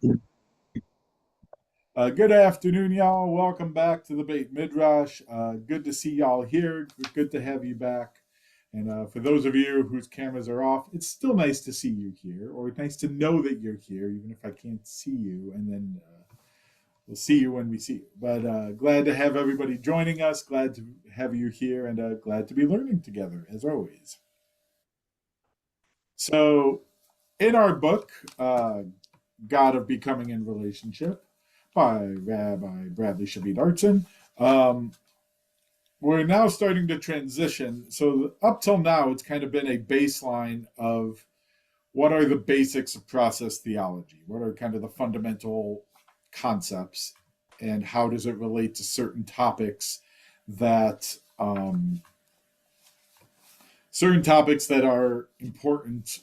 Good afternoon, y'all. Welcome back to the Beit Midrash. Good to see y'all here. Good to have you back. And for those of you whose cameras are off, it's still nice to see you here, or nice to know that you're here, even if I can't see you. And then we'll see you when we see you. But glad to have everybody joining us. Glad to have you here, and glad to be learning together, as always. So, in our book, God of Becoming in Relationship, by Rabbi Bradley Shavit Artson. We're now starting to transition. So up till now, it's kind of been a baseline of what are the basics of process theology? What are kind of the fundamental concepts, and how does it relate to certain topics that are important,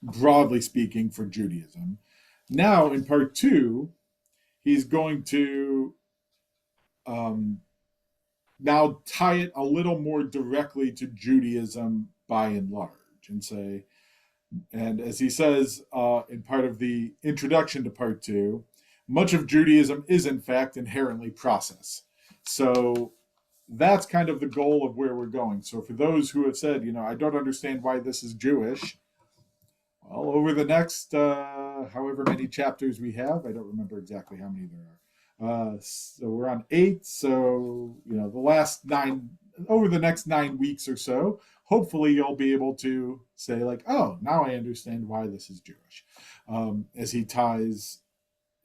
broadly speaking, for Judaism. Now, in part two, he's going to now tie it a little more directly to Judaism by and large, and say, and as he says in part of the introduction to part two, much of Judaism is in fact inherently process. So that's kind of the goal of where we're going. So for those who have said, I don't understand why this is Jewish, well, over the next however many chapters we have, I don't remember exactly how many there are. So we're on 8. So, the last 9, over the next 9 weeks or so, hopefully you'll be able to say, like, oh, now I understand why this is Jewish, as he ties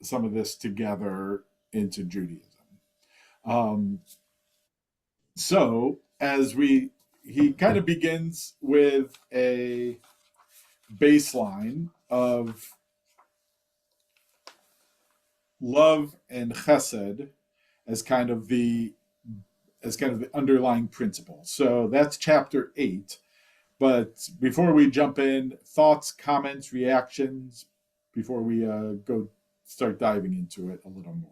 some of this together into Judaism. So he kind of begins with a baseline of love and chesed as kind of the underlying principle. So that's chapter 8. But before we jump in, thoughts, comments, reactions before we go start diving into it a little more.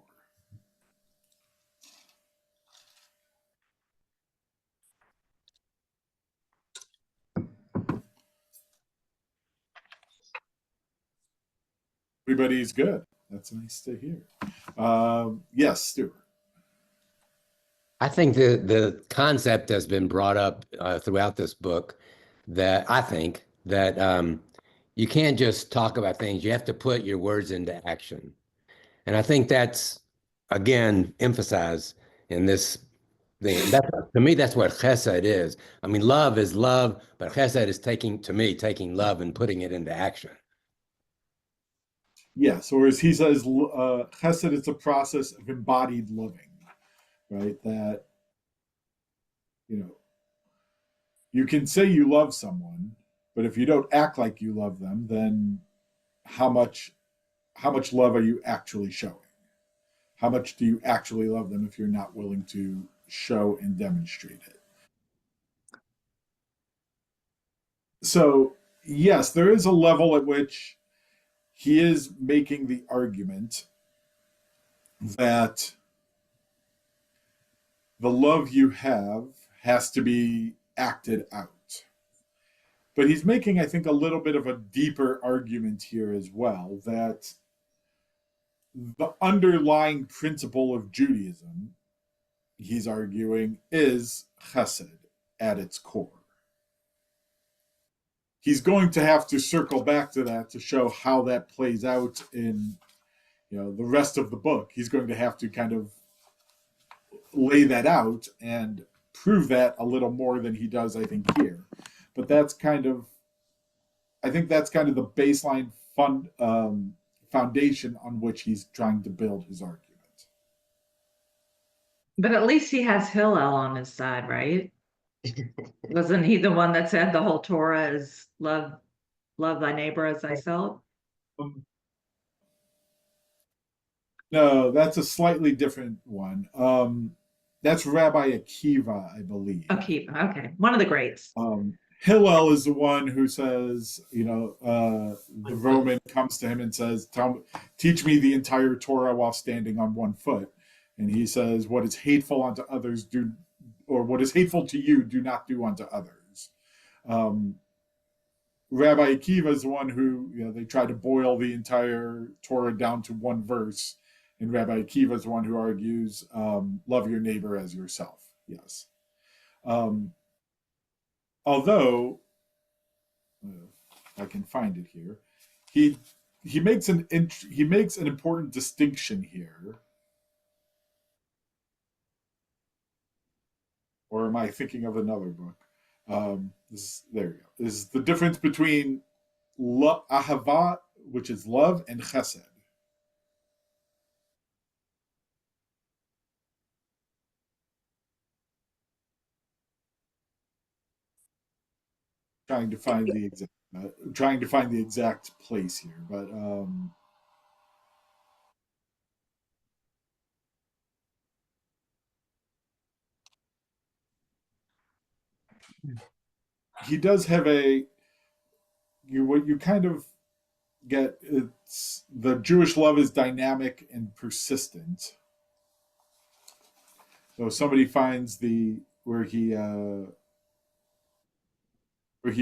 Everybody's good. That's nice to hear. Yes, Stuart. I think the concept has been brought up throughout this book that I think that you can't just talk about things. You have to put your words into action. And I think that's, again, emphasized in this thing. To me, that's what chesed is. I mean, love is love, but chesed is taking love and putting it into action. Yes, or as he says, chesed is a process of embodied loving, right? That, you can say you love someone, but if you don't act like you love them, then how much love are you actually showing? How much do you actually love them if you're not willing to show and demonstrate it? So, yes, there is a level at which he is making the argument that the love you have has to be acted out. But he's making, I think, a little bit of a deeper argument here as well, that the underlying principle of Judaism, he's arguing, is chesed at its core. He's going to have to circle back to that to show how that plays out in the rest of the book. He's going to have to kind of lay that out and prove that a little more than he does, I think, here. But I think that's kind of the baseline foundation on which he's trying to build his argument. But at least he has Hillel on his side, right? Wasn't he the one that said the whole Torah is love thy neighbor as thyself? No, that's a slightly different one. That's Rabbi Akiva, I believe. Akiva, okay. One of the greats. Hillel is the one who says, the Roman comes to him and says, teach me the entire Torah while standing on one foot. And he says, what is hateful unto others what is hateful to you, do not do unto others. Rabbi Akiva is the one who, they tried to boil the entire Torah down to one verse, and Rabbi Akiva is the one who argues, love your neighbor as yourself. Yes. Um, although, I can find it here, he he makes an important distinction here. Or am I thinking of another book? There you go. This is the difference between ahava, which is love, and chesed. Trying to find the exact place here, but he does have what you kind of get. It's the Jewish love is dynamic and persistent. So somebody finds where he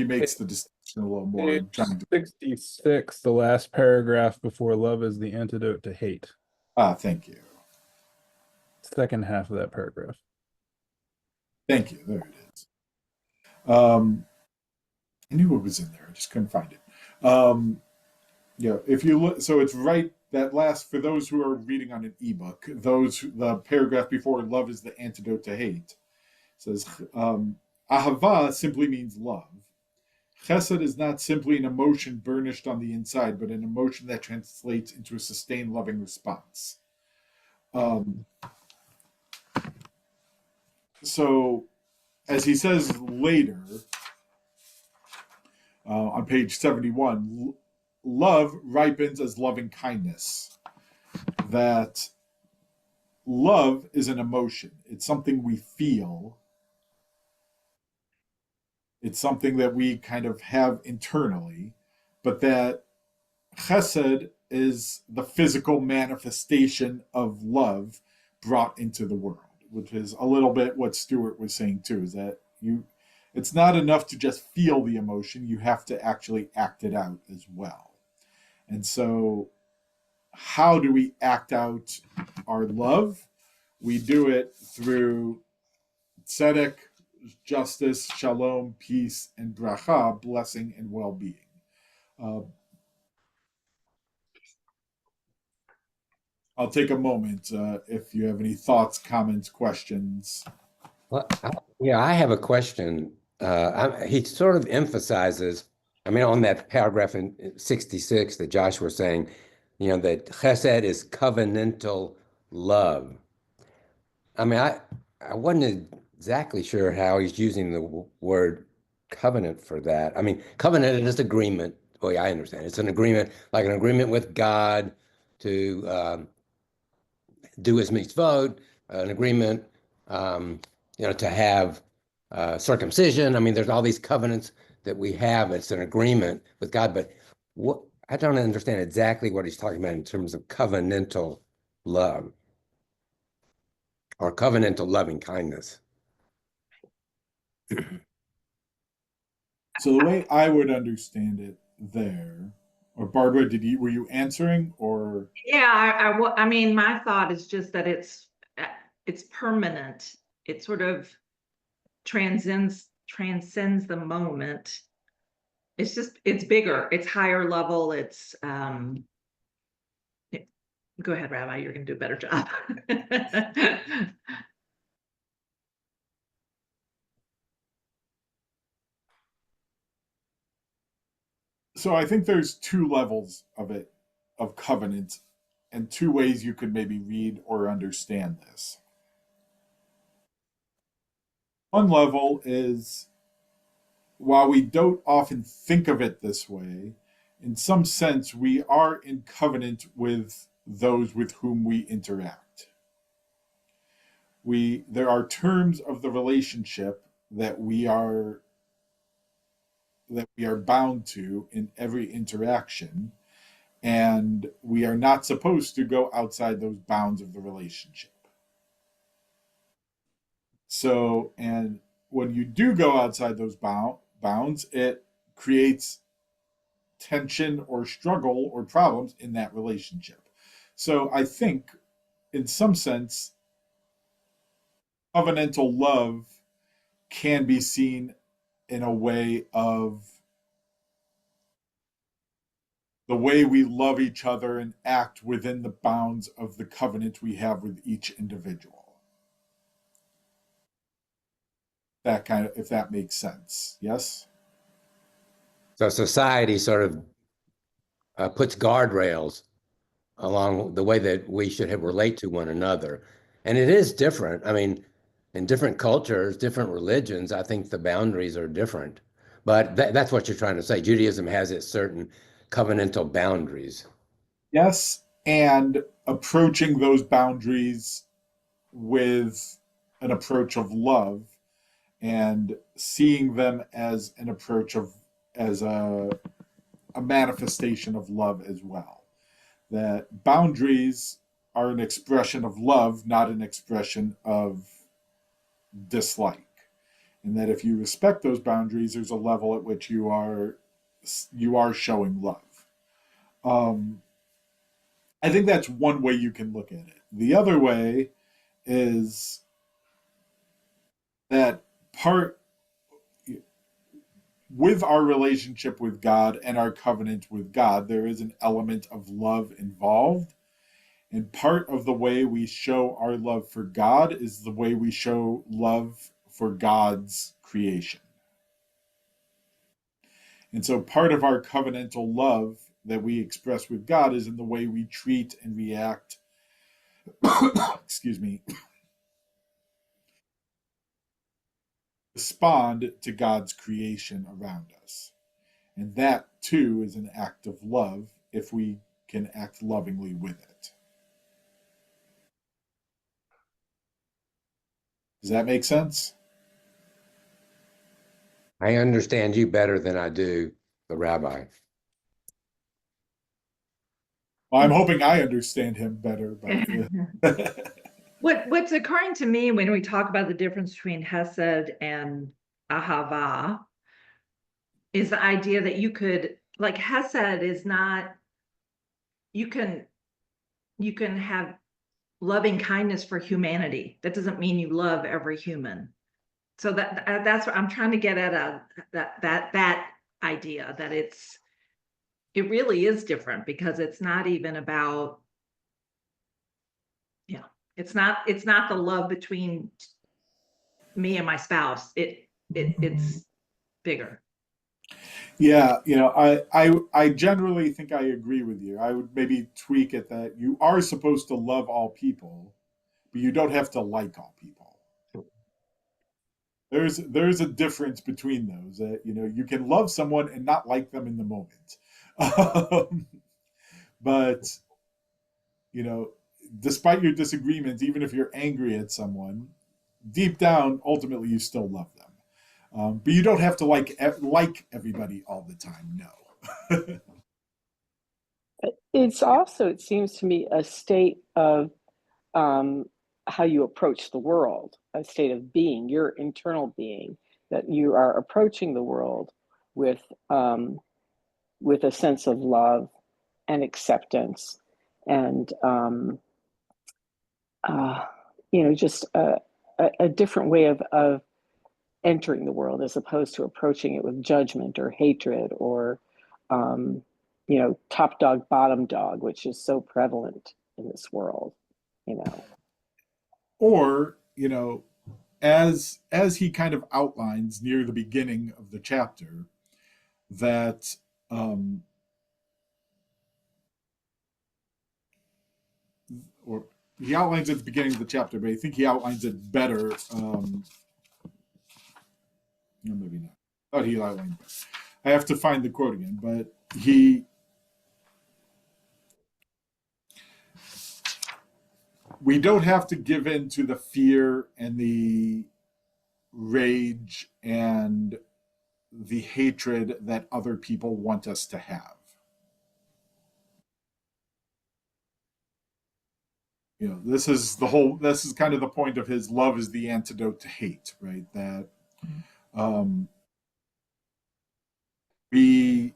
makes the distinction a little more. Page 66, the last paragraph before love is the antidote to hate. Thank you. Second half of that paragraph. Thank you. There it is. I knew it was in there. I just couldn't find it. If you look, so it's right that last, for those who are reading on an ebook, the paragraph before love is the antidote to hate says, ahava simply means love. Chesed is not simply an emotion burnished on the inside, but an emotion that translates into a sustained loving response. So, as he says later, on page 71, love ripens as loving kindness. That love is an emotion. It's something we feel. It's something that we kind of have internally, but that chesed is the physical manifestation of love brought into the world, which is a little bit what Stuart was saying too, is that it's not enough to just feel the emotion, you have to actually act it out as well. And so how do we act out our love? We do it through tzedek, justice, shalom, peace, and bracha, blessing and well-being. I'll take a moment if you have any thoughts, comments, questions. Well, I have a question. He sort of emphasizes, on that paragraph in 66 that Josh was saying, that chesed is covenantal love. I wasn't exactly sure how he's using the word covenant for that. Covenant is agreement. Well, yeah, I understand. It's an agreement, like an agreement with God to do his mitzvot, an agreement, to have circumcision. There's all these covenants that we have. It's an agreement with God, but I don't understand exactly what he's talking about in terms of covenantal love or covenantal loving kindness. So the way I would understand it there, or Barbara, were you answering or? Yeah, my thought is just that it's permanent. It sort of transcends the moment. It's bigger, it's higher level. Go ahead, Rabbi, you're going to do a better job. So I think there's two levels of covenant, and two ways you could maybe read or understand this. One level is, while we don't often think of it this way, in some sense, we are in covenant with those with whom we interact. There are terms of the relationship that we are bound to in every interaction, and we are not supposed to go outside those bounds of the relationship. So, and when you do go outside those bounds, it creates tension or struggle or problems in that relationship. So I think, in some sense, covenantal love can be seen in a way of the way we love each other and act within the bounds of the covenant we have with each individual. That kind of, if that makes sense. Yes? So society sort of puts guardrails along the way that we should relate to one another. And it is different. I mean, in different cultures, different religions, I think the boundaries are different. But that's what you're trying to say. Judaism has its certain covenantal boundaries. Yes. And approaching those boundaries with an approach of love and seeing them as an approach of, as a manifestation of love as well. That boundaries are an expression of love, not an expression of dislike. And that if you respect those boundaries, there's a level at which you are showing love. I think that's one way you can look at it. The other way is that part with our relationship with God and our covenant with God, there is an element of love involved. And part of the way we show our love for God is the way we show love for God's creation. And so part of our covenantal love that we express with God is in the way we treat and react, excuse me, respond to God's creation around us. And that too is an act of love if we can act lovingly with it. Does that make sense? I understand you better than I do the rabbi. Well, I'm hoping I understand him better, but What's occurring to me when we talk about the difference between Hesed and Ahava is the idea that you could, like, Hesed is not, you can have loving kindness for humanity. That doesn't mean you love every human. So that's what I'm trying to get at, that idea that it really is different, because it's not even about, it's not the love between me and my spouse. It's bigger. yeah, I generally think I agree with you. I would maybe tweak it that you are supposed to love all people, but you don't have to like all people. There's a difference between those. You can love someone and not like them in the moment, but despite your disagreements, even if you're angry at someone, deep down, ultimately, you still love them. But you don't have to like everybody all the time. No. It's also, it seems to me, a state of how you approach the world, a state of being, your internal being, that you are approaching the world with a sense of love and acceptance, and just a different way of entering the world, as opposed to approaching it with judgment or hatred or top dog, bottom dog, which is so prevalent in this world. Or as he kind of outlines near the beginning of the chapter, that or he outlines at the beginning of the chapter, but I think he outlines it better. No, maybe not. I thought he outlined it. I have to find the quote again, but we don't have to give in to the fear and the rage and the hatred that other people want us to have. This is kind of the point of his love is the antidote to hate, right? That we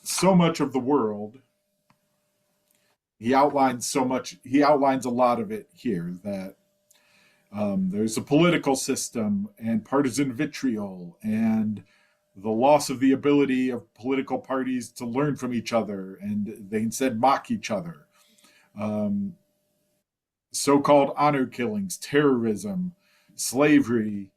so much of the world. He outlines a lot of it here, that there's a political system and partisan vitriol and the loss of the ability of political parties to learn from each other, and they instead mock each other. So-called honor killings, terrorism, slavery.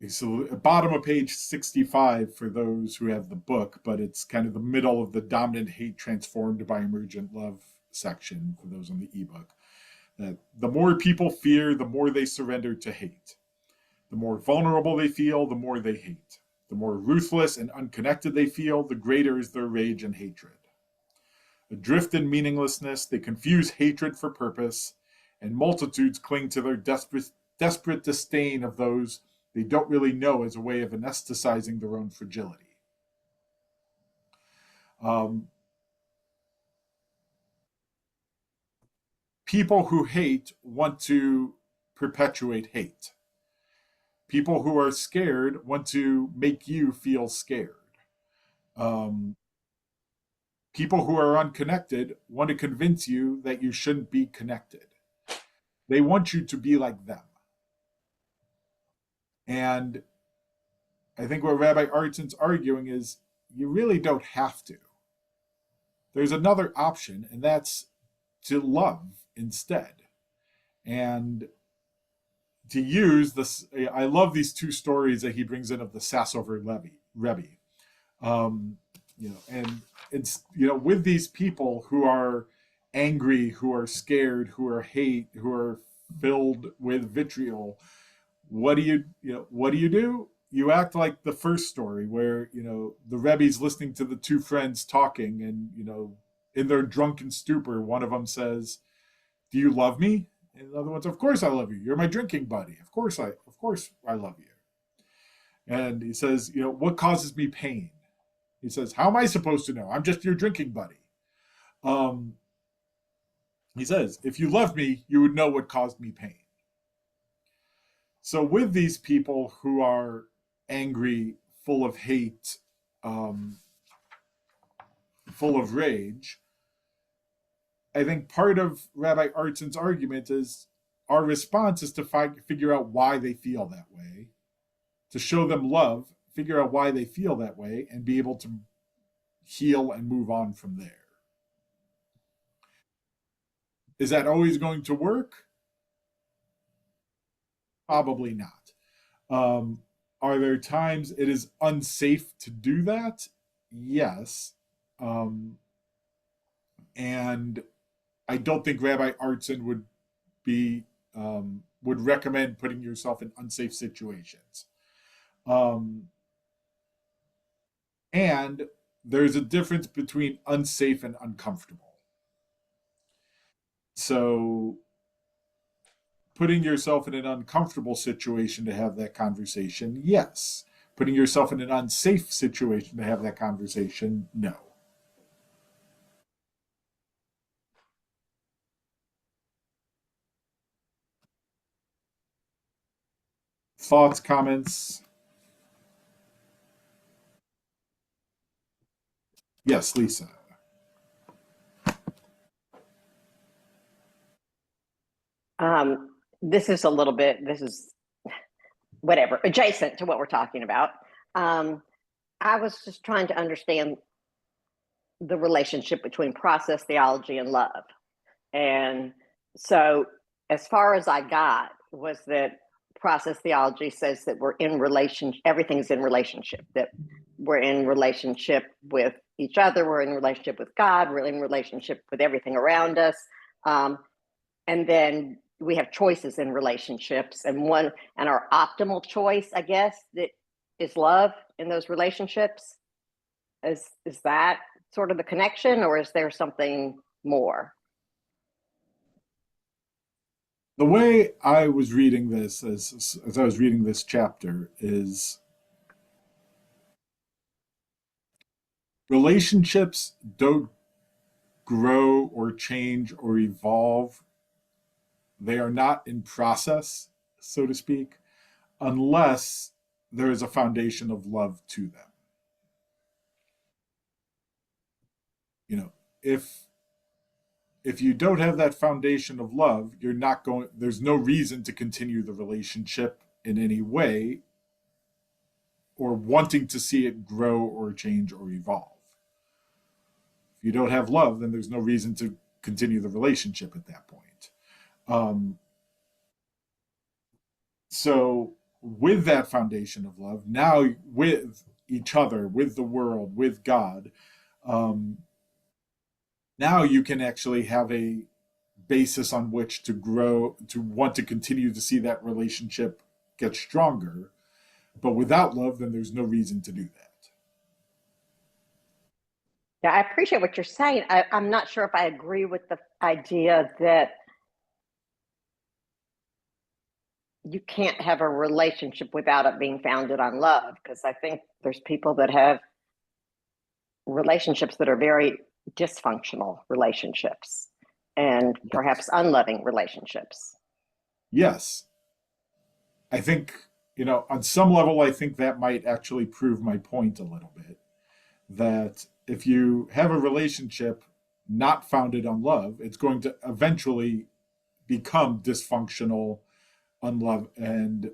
So bottom of page 65 for those who have the book, but it's kind of the middle of the dominant hate transformed by emergent love section for those on the ebook. That the more people fear, the more they surrender to hate. The more vulnerable they feel, the more they hate. The more ruthless and unconnected they feel, the greater is their rage and hatred. Adrift in meaninglessness, they confuse hatred for purpose, and multitudes cling to their desperate disdain of those they don't really know as a way of anesthetizing their own fragility. People who hate want to perpetuate hate. People who are scared want to make you feel scared. People who are unconnected want to convince you that you shouldn't be connected. They want you to be like them. And I think what Rabbi Artson's arguing is you really don't have to. There's another option, and that's to love instead. And to use this, I love these two stories that he brings in of the Sassover Rebbe. And it's, with these people who are angry, who are scared, who are hate, who are filled with vitriol, what do you do? You act like the first story where, the Rebbe's listening to the two friends talking, and, in their drunken stupor, one of them says, "Do you love me?" And the other one's, "Of course I love you. You're my drinking buddy. Of course I love you." And he says, "What causes me pain?" He says, "How am I supposed to know? I'm just your drinking buddy." He says, "If you loved me, you would know what caused me pain." So with these people who are angry, full of hate, full of rage, I think part of Rabbi Artson's argument is our response is to figure out why they feel that way, to show them love, figure out why they feel that way, and be able to heal and move on from there. Is that always going to work? Probably not. Are there times it is unsafe to do that? Yes. And I don't think Rabbi Artson would recommend putting yourself in unsafe situations. And there's a difference between unsafe and uncomfortable. So putting yourself in an uncomfortable situation to have that conversation, yes. Putting yourself in an unsafe situation to have that conversation, no. Thoughts, comments? Yes, Lisa. This is whatever, adjacent to what we're talking about. I was just trying to understand the relationship between process theology and love. And so as far as I got was that process theology says that we're in relation, everything's in relationship, that we're in relationship with each other, we're in relationship with God, we're in relationship with everything around us. And then we have choices in relationships, and our optimal choice, I guess, that is love in those relationships. Is that sort of the connection, or is there something more? The way I was reading this, as I was reading this chapter, is relationships don't grow or change or evolve. They are not in process, so to speak, unless there is a foundation of love to them. You know, if you don't have that foundation of love, there's no reason to continue the relationship in any way, or wanting to see it grow or change or evolve. If you don't have love, then there's no reason to continue the relationship at that point. So with that foundation of love, now with each other, with the world, with God, now you can actually have a basis on which to grow, to want to continue to see that relationship get stronger. But without love, then there's no reason to do that. Yeah, I appreciate what you're saying. I'm not sure if I agree with the idea that you can't have a relationship without it being founded on love, because I think there's people that have relationships that are very dysfunctional relationships and perhaps unloving relationships. Yes. I think, on some level, I think that might actually prove my point a little bit. That if you have a relationship not founded on love, it's going to eventually become dysfunctional, unloved, and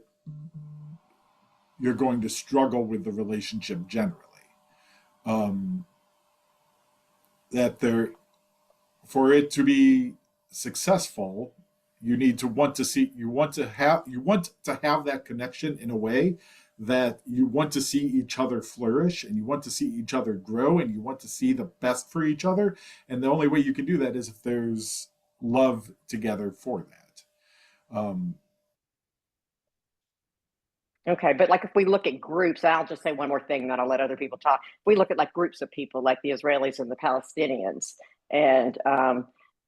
you're going to struggle with the relationship generally. For it to be successful, you want to have that connection in a way that you want to see each other flourish, and you want to see each other grow, and you want to see the best for each other. And the only way you can do that is if there's love together for that. Okay, but like if we look at groups, I'll just say one more thing, then I'll let other people talk. If we look at like groups of people, like the Israelis and the Palestinians, and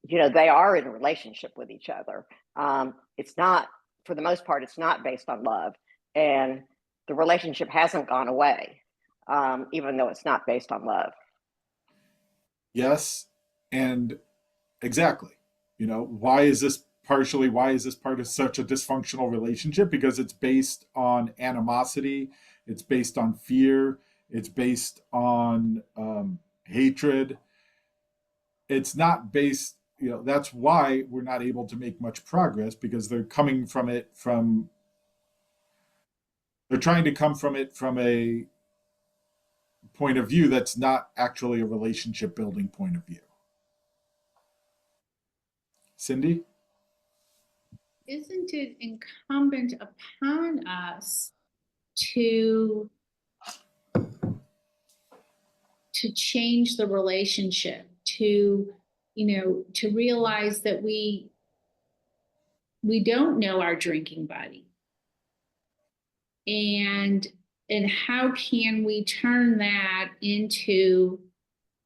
they are in a relationship with each other. It's not, for the most part, it's not based on love, and the relationship hasn't gone away, even though it's not based on love. Yes, and exactly. Why is this part of such a dysfunctional relationship? Because it's based on animosity, it's based on fear, it's based on hatred. It's not based, that's why we're not able to make much progress, because they're trying to come from it from a point of view that's not actually a relationship building point of view. Cindy? Isn't it incumbent upon us to change the relationship, to realize that we don't know our drinking buddy, and how can we turn that into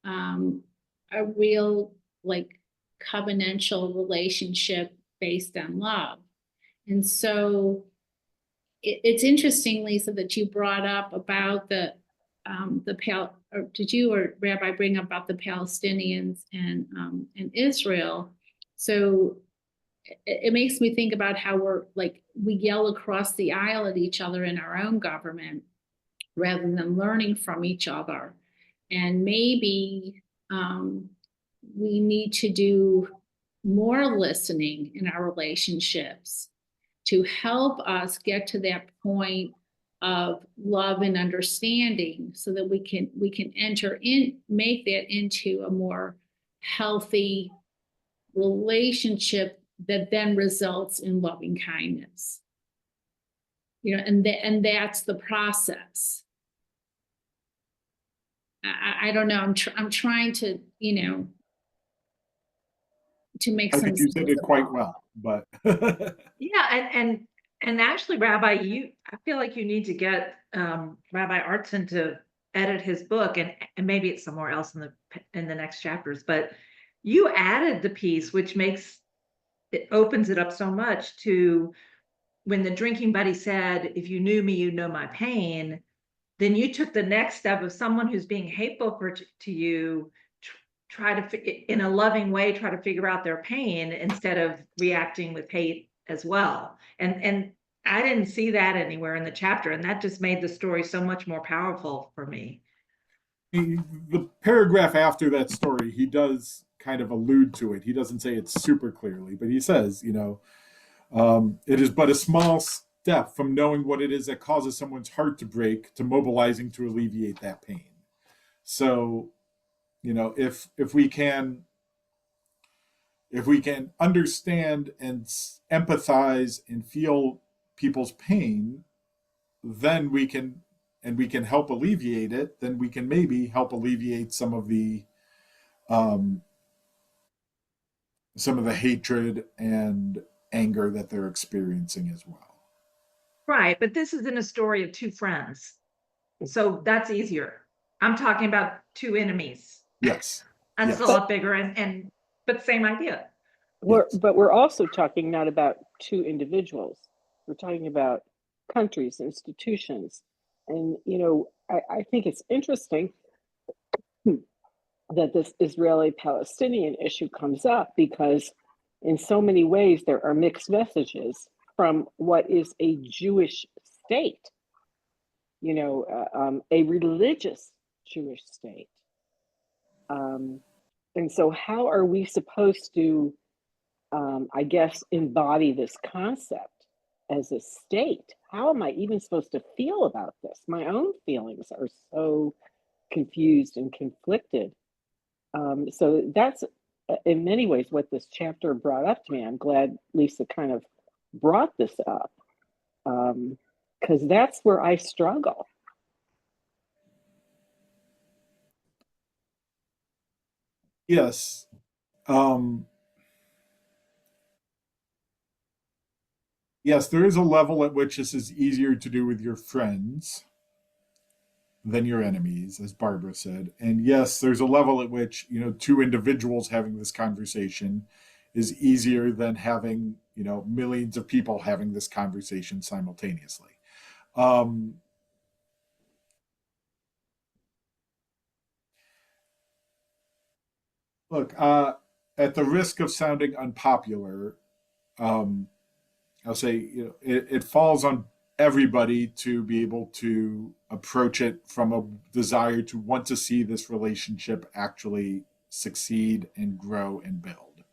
a real, like, covenantal relationship based on love? And so it's interesting, Lisa, that you brought up about did you or Rabbi bring up about the Palestinians and Israel? So it makes me think about how we yell across the aisle at each other in our own government rather than learning from each other. And maybe we need to do more listening in our relationships to help us get to that point of love and understanding, so that we can make that into a more healthy relationship that then results in loving kindness. And that's the process. I don't know. I'm trying to to make I some think you said it quite well, but Yeah, and actually, Rabbi, I feel like you need to get Rabbi Artson to edit his book, and maybe it's somewhere else in the next chapters. But you added the piece, which opens it up so much to when the drinking buddy said, "If you knew me, you know my pain." Then you took the next step of someone who's being hateful to you. Try to, in a loving way, try to figure out their pain instead of reacting with hate as well. And I didn't see that anywhere in the chapter, and that just made the story so much more powerful for me. The paragraph after that story, he does kind of allude to it. He doesn't say it super clearly, but he says, it is but a small step from knowing what it is that causes someone's heart to break to mobilizing to alleviate that pain. So, if we can understand and empathize and feel people's pain, then we can help alleviate it. Then we can maybe help alleviate some of the hatred and anger that they're experiencing as well. Right, but this isn't a story of two friends, so that's easier. I'm talking about two enemies. Yes. That's yes. a lot bigger, and but same idea. But we're also talking not about two individuals. We're talking about countries, institutions. And, I think it's interesting that this Israeli-Palestinian issue comes up because in so many ways there are mixed messages from what is a Jewish state, a religious Jewish state. And so how are we supposed to, I guess, embody this concept as a state? How am I even supposed to feel about this? My own feelings are so confused and conflicted. So that's in many ways what this chapter brought up to me. I'm glad Lisa kind of brought this up because that's where I struggle. Yes. Yes, there is a level at which this is easier to do with your friends than your enemies, as Barbara said. And yes, there's a level at which, two individuals having this conversation is easier than having, millions of people having this conversation simultaneously. Look, at the risk of sounding unpopular, I'll say, it falls on everybody to be able to approach it from a desire to want to see this relationship actually succeed and grow and build.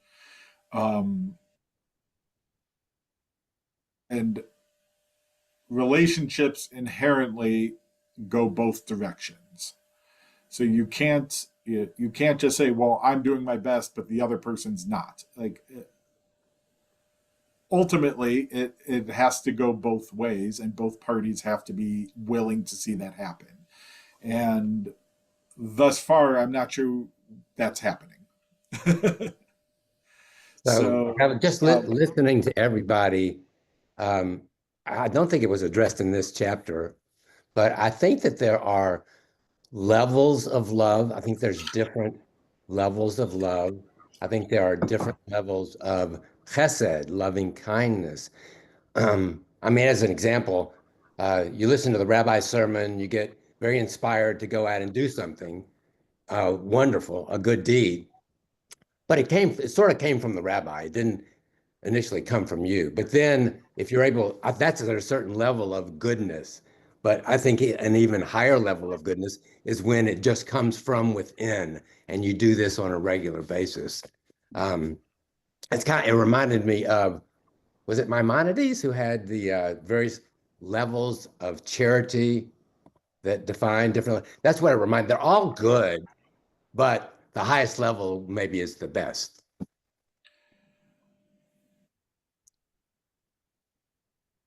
And relationships inherently go both directions. So you can't just say, well, I'm doing my best, but the other person's not. Ultimately, it has to go both ways, and both parties have to be willing to see that happen. And thus far, I'm not sure that's happening. So just listening to everybody, I don't think it was addressed in this chapter, but I think that there are levels of love. I think there's different levels of love. I think there are different levels of chesed, loving kindness. As an example, you listen to the rabbi's sermon, you get very inspired to go out and do something wonderful, a good deed. But it sort of came from the rabbi. It didn't initially come from you. But then if you're able, that's at a certain level of goodness. But I think an even higher level of goodness is when it just comes from within and you do this on a regular basis. It reminded me of, was it Maimonides who had the various levels of charity that define different? That's what it reminded. They're all good, but the highest level maybe is the best.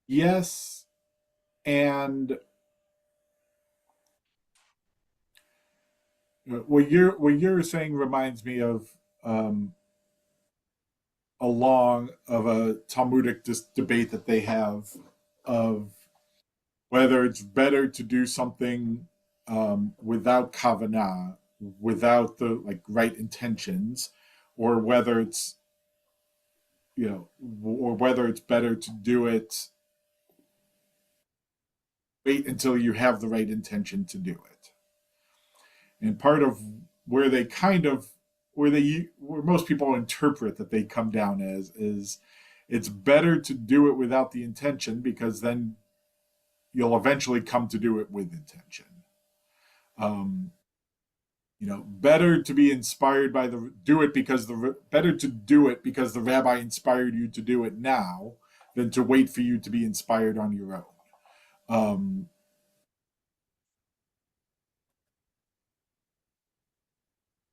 Yes, and what you're saying reminds me of a Talmudic debate that they have of whether it's better to do something without kavanah, without the right intentions, or whether it's or whether it's better to do it, wait until you have the right intention to do it. And part of where where most people interpret that they come down as is It's better to do it without the intention, because then you'll eventually come to do it with intention. Better to be inspired by better to do it because the rabbi inspired you to do it now than to wait for you to be inspired on your own.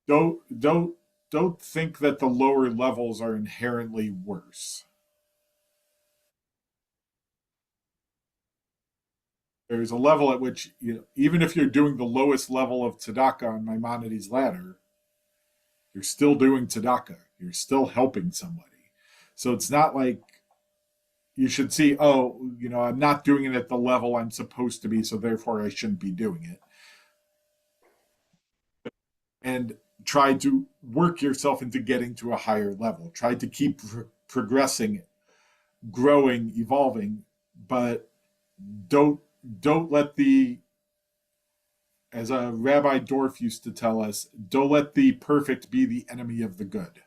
Don't think that the lower levels are inherently worse. There's a level at which, even if you're doing the lowest level of tzedakah on Maimonides' ladder, you're still doing tzedakah. You're still helping somebody. So it's not like you should see, I'm not doing it at the level I'm supposed to be, so therefore I shouldn't be doing it. And try to work yourself into getting to a higher level. Try to keep progressing, growing, evolving, but don't let as a Rabbi Dorf used to tell us, don't let the perfect be the enemy of the good.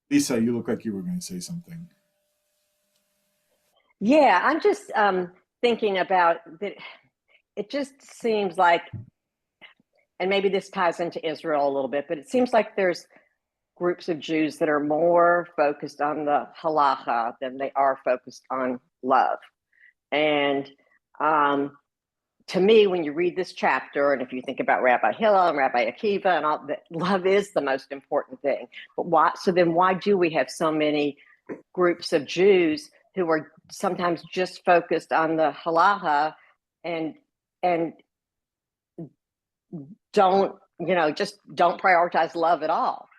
Lisa, you look like you were going to say something. Yeah, I'm just thinking about that. It just seems like, and maybe this ties into Israel a little bit, but it seems like there's groups of Jews that are more focused on the halacha than they are focused on love. And to me, when you read this chapter, and if you think about Rabbi Hillel and Rabbi Akiva and all that, love is the most important thing. But why do we have so many groups of Jews who are sometimes just focused on the halacha and don't prioritize love at all?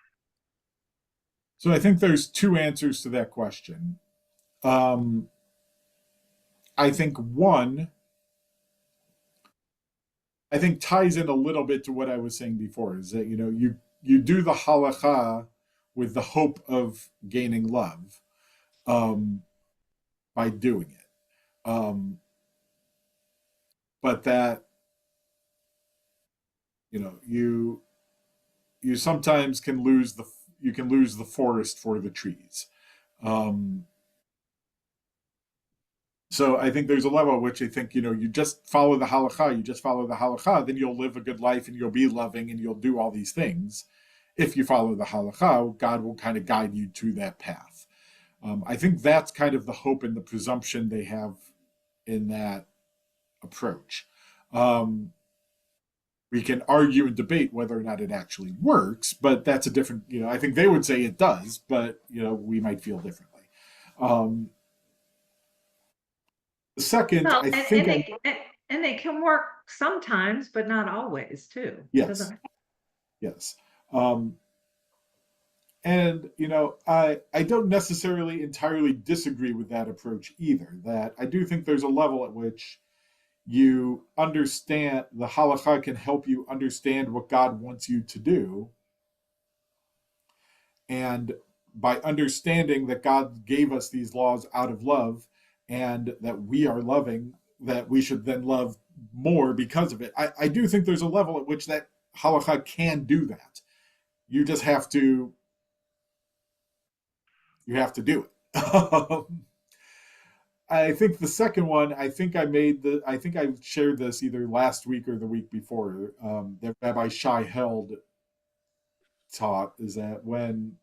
So I think there's two answers to that question. I think one, ties in a little bit to what I was saying before, is that, you do the halacha with the hope of gaining love by doing it. But that, you sometimes can lose the forest for the trees. So I think there's a level at which I think, you just follow the halacha, then you'll live a good life and you'll be loving and you'll do all these things. If you follow the halacha, God will kind of guide you to that path. I think that's kind of the hope and the presumption they have in that approach. We can argue and debate whether or not it actually works, but that's a different, I think they would say it does, but, we might feel differently. The second, Well, I think... and they can work sometimes, but not always, too. Yes. Yes. And, I don't necessarily entirely disagree with that approach either, that I do think there's a level at which you understand the halakha can help you understand what God wants you to do. And by understanding that God gave us these laws out of love and that we are loving, that we should then love more because of it. I do think there's a level at which that halakha can do that. You just have to do it. I think the second one, I think I shared this either last week or the week before, that Rabbi Shai Held taught, is that when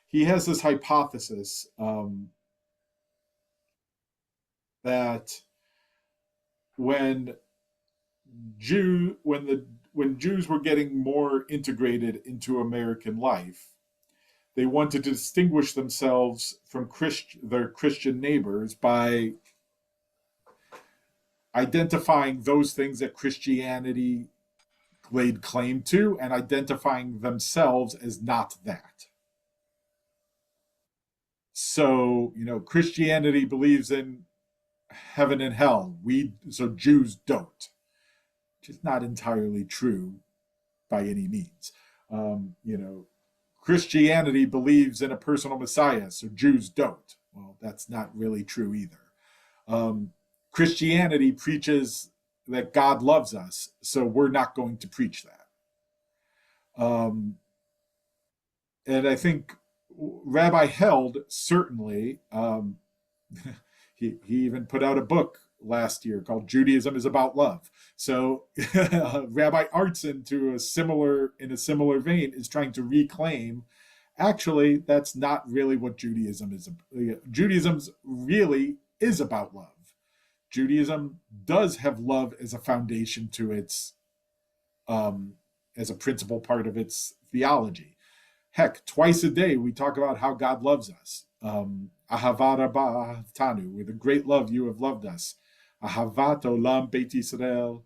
he has this hypothesis that when Jews were getting more integrated into American life, they wanted to distinguish themselves from their Christian neighbors by identifying those things that Christianity laid claim to and identifying themselves as not that. So, Christianity believes in heaven and hell. So Jews don't, which is not entirely true by any means. Christianity believes in a personal Messiah, so Jews don't. Well, that's not really true either. Christianity preaches that God loves us, so we're not going to preach that. and I think Rabbi held certainly. He even put out a book last year called "Judaism is About Love." So Rabbi Artson, in a similar vein, is trying to reclaim. Actually, that's not really what Judaism is. Judaism really is about love. Judaism does have love as a foundation to its, as a principal part of its theology. Heck, twice a day we talk about how God loves us. Ahavat rabba tanu, with a great love you have loved us. Ahavat olam Beit Yisrael,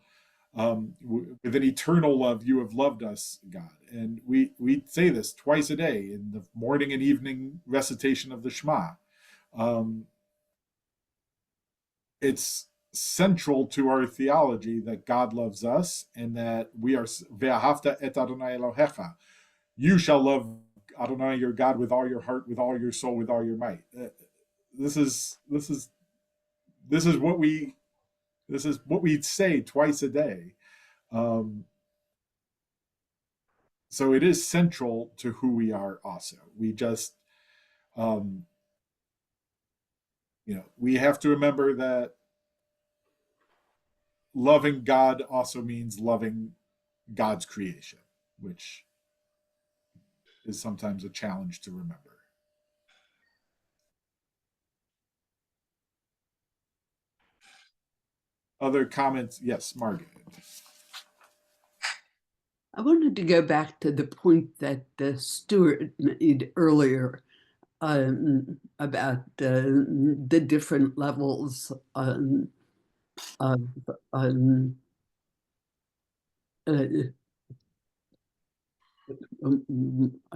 with an eternal love you have loved us, God. And we say this twice a day in the morning and evening recitation of the Shema. It's central to our theology that God loves us and that we are ve'ahavta et Adonai Elohecha. You shall love Adonai your God with all your heart, with all your soul, with all your might. This is what we say twice a day. So it is central to who we are. Also, we just, we have to remember that loving God also means loving God's creation, which is sometimes a challenge to remember. Other comments? Yes, Margaret. I wanted to go back to the point that Stuart made earlier about the different levels of I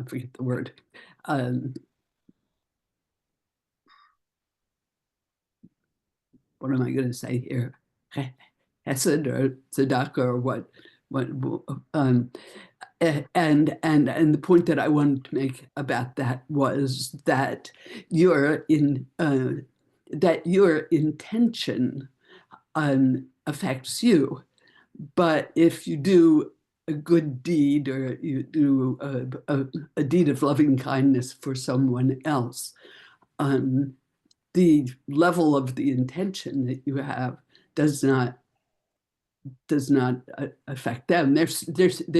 forget the word. What am I going to say here? Hesed or tzedakah or what? And the point that I wanted to make about that was that your intention affects you, but if you do a good deed or you do a deed of loving kindness for someone else, the level of the intention that you have does not affect them. They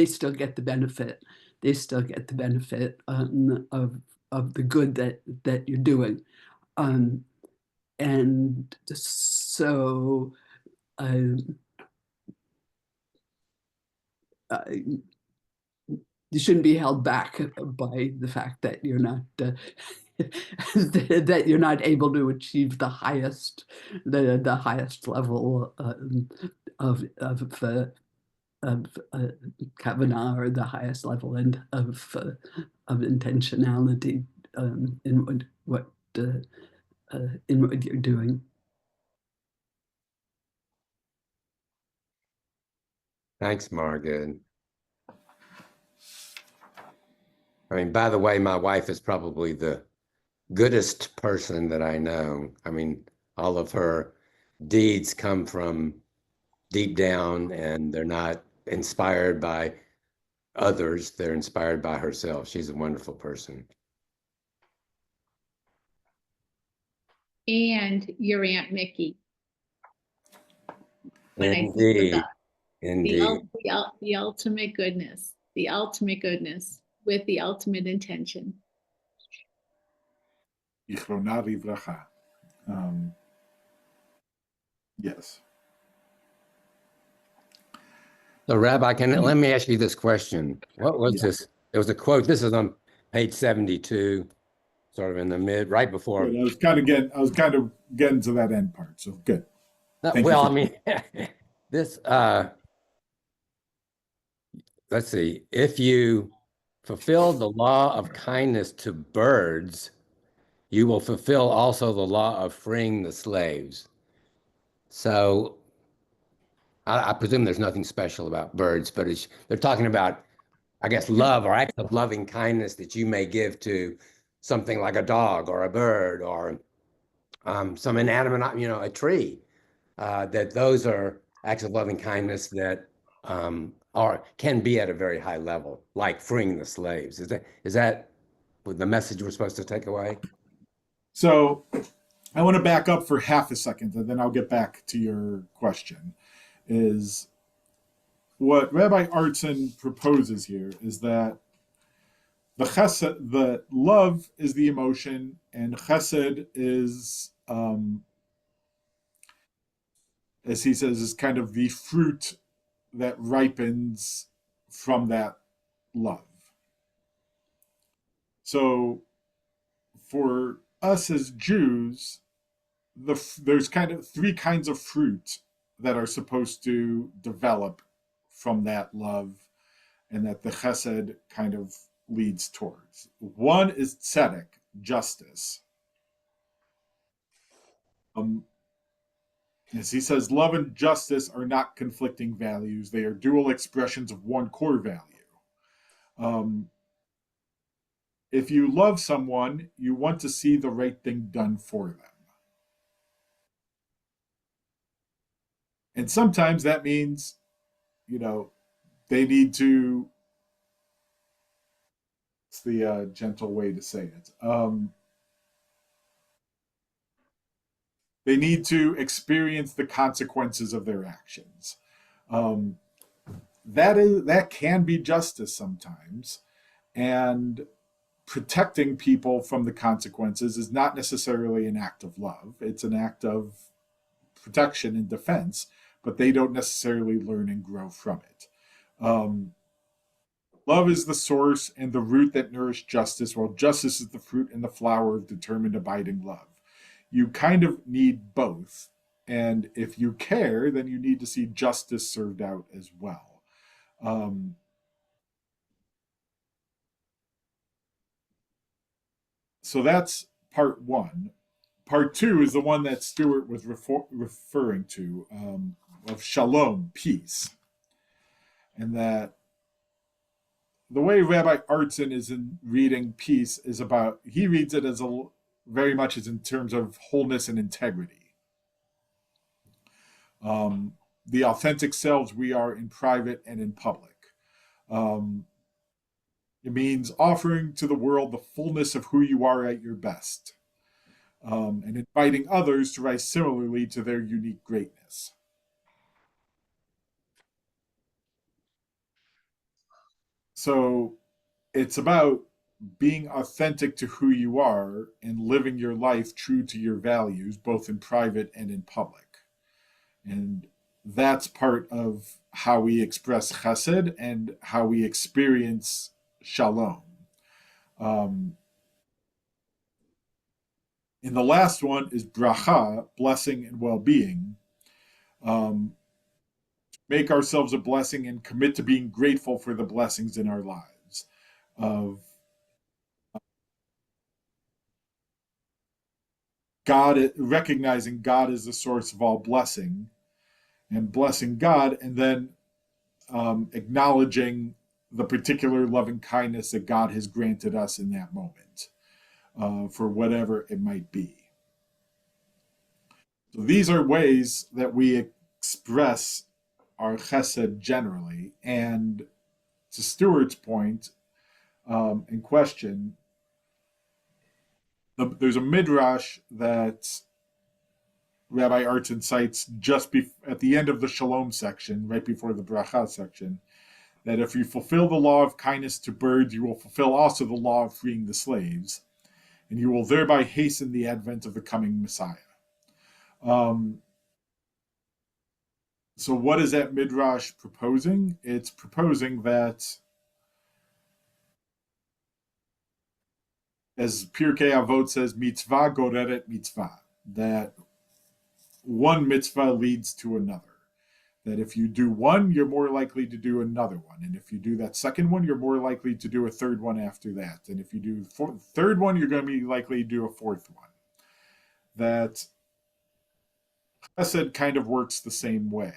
still get the benefit. They still get the benefit of the good that you're doing, and so you shouldn't be held back by the fact that you're not that you're not able to achieve the highest level of kavanah, or the highest level of intentionality in what you're doing. Thanks, Margaret. I mean, by the way, my wife is probably the goodest person that I know. I mean, all of her deeds come from deep down, and they're not inspired by others. They're inspired by herself. She's a wonderful person. And your Aunt Mickey. Indeed. Indeed. The ultimate goodness with the ultimate intention. Yichrona livracha. Yes. So, Rabbi, let me ask you this question. What was this? There was a quote. This is on page 72, sort of in the right before. Good. I was kind of getting to that end part. So good. Well, I mean, this. Let's see. If you fulfill the law of kindness to birds, you will fulfill also the law of freeing the slaves. So I presume there's nothing special about birds, but they're talking about, I guess, love or acts of loving kindness that you may give to something like a dog or a bird or some inanimate, a tree. That those are acts of loving kindness that can be at a very high level, like freeing the slaves. Is that the message we're supposed to take away? So I want to back up for half a second, and then I'll get back to your question. Is what Rabbi Artson proposes here is that the love is the emotion, and chesed is, as he says, is kind of the fruit that ripens from that love. So for us as Jews, there's kind of three kinds of fruit that are supposed to develop from that love, and that the chesed kind of leads towards. One is tzedek, justice. As he says, love and justice are not conflicting values. They are dual expressions of one core value. If you love someone, you want to see the right thing done for them. And sometimes that means, they need to, it's the gentle way to say it. They need to experience the consequences of their actions. That can be justice sometimes. And protecting people from the consequences is not necessarily an act of love. It's an act of protection and defense, but they don't necessarily learn and grow from it. Love is the source and the root that nourish justice, while justice is the fruit and the flower of determined abiding love. You kind of need both. And if you care, then you need to see justice served out as well. So that's part one. Part two is the one that Stuart was referring to, of shalom, peace. And that the way Rabbi Artson is in reading peace is about, he reads it as very much as in terms of wholeness and integrity. The authentic selves we are in private and in public. It means offering to the world the fullness of who you are at your best, and inviting others to rise similarly to their unique greatness. So it's about being authentic to who you are and living your life true to your values, both in private and in public. And that's part of how we express chesed and how we experience shalom. And the last one is bracha, blessing and well-being. Make ourselves a blessing and commit to being grateful for the blessings in our lives. Of God, recognizing God is the source of all blessing, and blessing God, and then acknowledging the particular loving kindness that God has granted us in that moment, for whatever it might be. So these are ways that we express our chesed generally. And to Stuart's point in question, there's a midrash that Rabbi Artson cites just at the end of the shalom section, right before the bracha section, that if you fulfill the law of kindness to birds, you will fulfill also the law of freeing the slaves, and you will thereby hasten the advent of the coming Messiah. So what is that midrash proposing? It's proposing that, as Pirkei Avot says, mitzvah goreret mitzvah, that one mitzvah leads to another. That if you do one, you're more likely to do another one. And if you do that second one, you're more likely to do a third one after that. And if you do the third one, you're going to be likely to do a fourth one. That chesed kind of works the same way.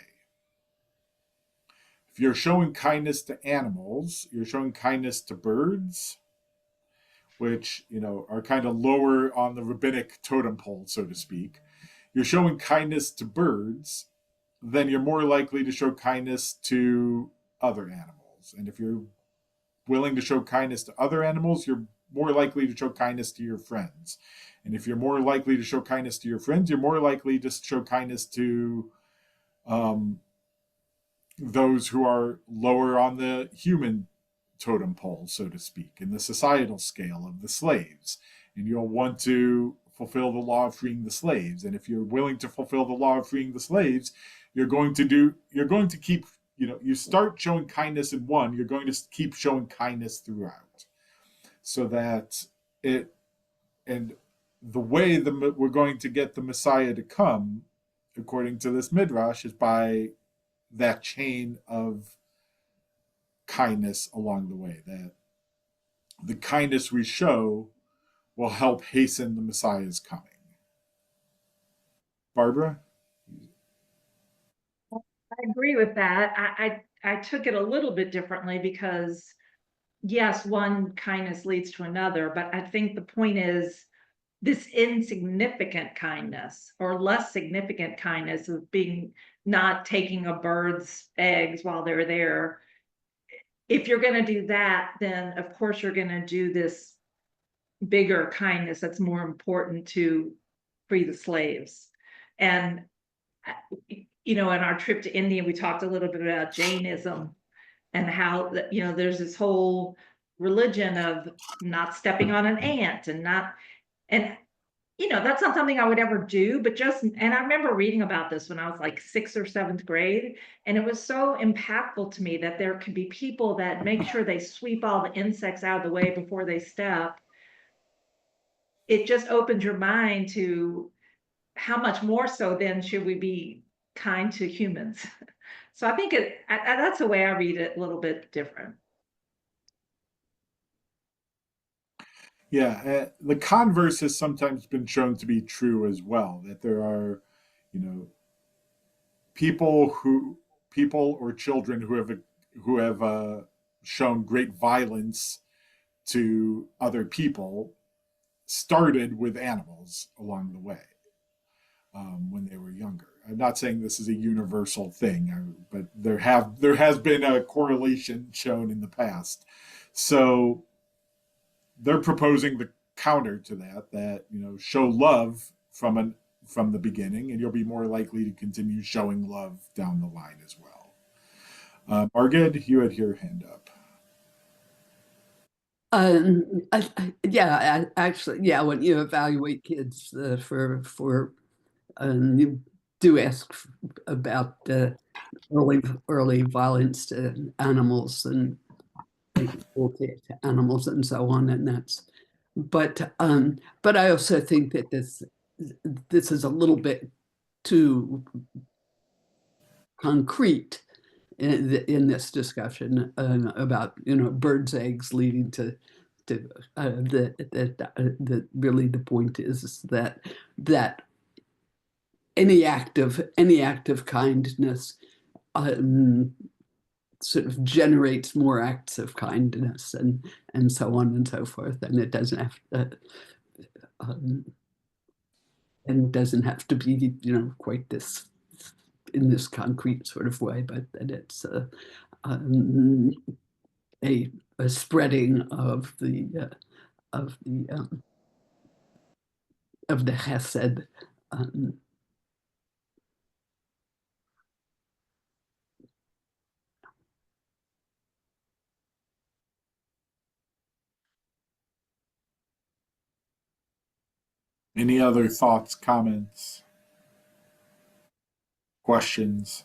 If you're showing kindness to animals, you're showing kindness to birds, which, are kind of lower on the rabbinic totem pole, so to speak. You're showing kindness to birds, then you're more likely to show kindness to other animals. And if you're willing to show kindness to other animals, you're more likely to show kindness to your friends. And if you're more likely to show kindness to your friends, you're more likely to show kindness to those who are lower on the human totem pole, so to speak, in the societal scale of the slaves. And you'll want to fulfill the law of freeing the slaves. And if you're willing to fulfill the law of freeing the slaves, you're going to keep, you start showing kindness in one, you're going to keep showing kindness throughout. So that and the way we're going to get the Messiah to come, according to this Midrash, is by that chain of kindness along the way. That the kindness we show will help hasten the Messiah's coming. Barbara? I agree with that. I took it a little bit differently because, yes, one kindness leads to another, but I think the point is this insignificant kindness or less significant kindness of being not taking a bird's eggs while they're there. If you're going to do that, then of course you're going to do this bigger kindness that's more important to free the slaves. And in our trip to India, we talked a little bit about Jainism and how there's this whole religion of not stepping on an ant and that's not something I would ever do, but and I remember reading about this when I was like 6th or 7th grade, and it was so impactful to me that there could be people that make sure they sweep all the insects out of the way before they step. It just opens your mind to how much more so then should we be kind to humans. So I think that's the way I read it, a little bit different. Yeah, the converse has sometimes been shown to be true as well, that there are, people or children who have shown great violence to other people started with animals along the way when they were younger. I'm not saying this is a universal thing, but there has been a correlation shown in the past. So they're proposing the counter to that show love from the beginning, and you'll be more likely to continue showing love down the line as well. Margid, you had your hand up. Actually, when you evaluate kids you do ask about early violence to animals and cruelty to animals and so on, and but I also think that this is a little bit too concrete in this discussion about birds' eggs leading to really the point is that any act of kindness sort of generates more acts of kindness and so on and so forth, and it doesn't have to be quite this in this concrete sort of way, but that it's a spreading of the chesed. Any other thoughts, comments, questions?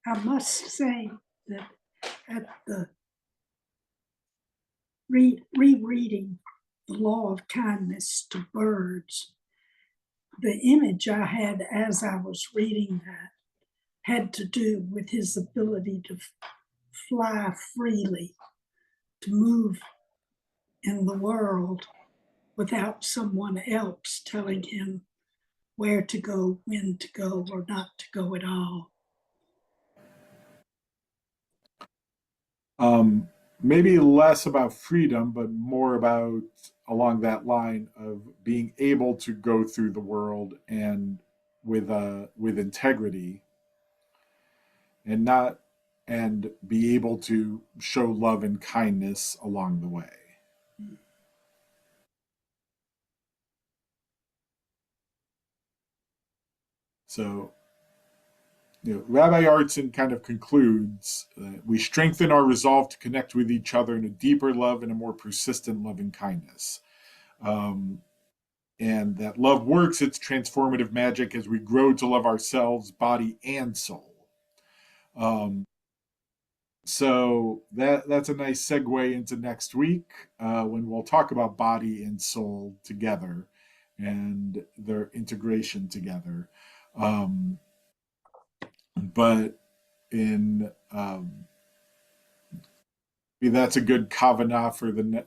I must say that at the rereading the law of kindness to birds, the image I had as I was reading that had to do with his ability to fly freely, to move in the world without someone else telling him where to go, when to go, or not to go at all. Maybe less about freedom, but more about along that line of being able to go through the world and with integrity, and be able to show love and kindness along the way. So, Rabbi Artson kind of concludes, we strengthen our resolve to connect with each other in a deeper love and a more persistent loving kindness. And that love works its transformative magic as we grow to love ourselves, body, and soul. So that's a nice segue into next week when we'll talk about body and soul together and their integration together. But in that's a good kavanah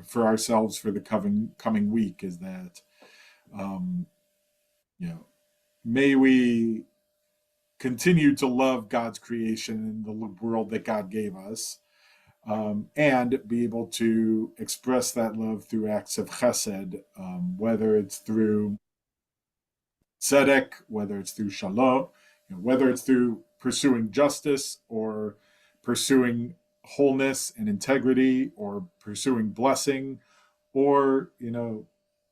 for ourselves for the coming week, is that may we continue to love God's creation and the world that God gave us, and be able to express that love through acts of chesed, whether it's through tzedek, whether it's through shalom, whether it's through pursuing justice or pursuing wholeness and integrity or pursuing blessing, or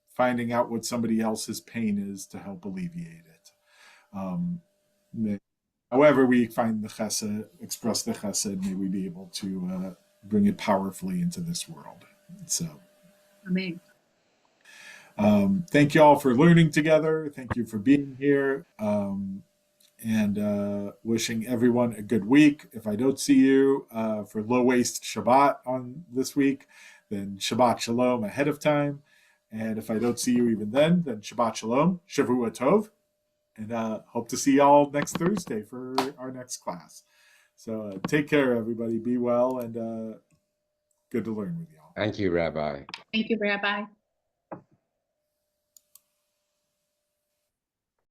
finding out what somebody else's pain is to help alleviate it. However we find the chesed, express the chesed, may we be able to bring it powerfully into this world. So, Amen. Thank you all for learning together. Thank you for being here. And wishing everyone a good week. If I don't see you for Low Waste Shabbat on this week, then Shabbat Shalom ahead of time. And if I don't see you even then Shabbat Shalom, Shavua Tov. And hope to see y'all next Thursday for our next class. So take care, everybody. Be well, and good to learn with y'all. Thank you, Rabbi. Thank you, Rabbi.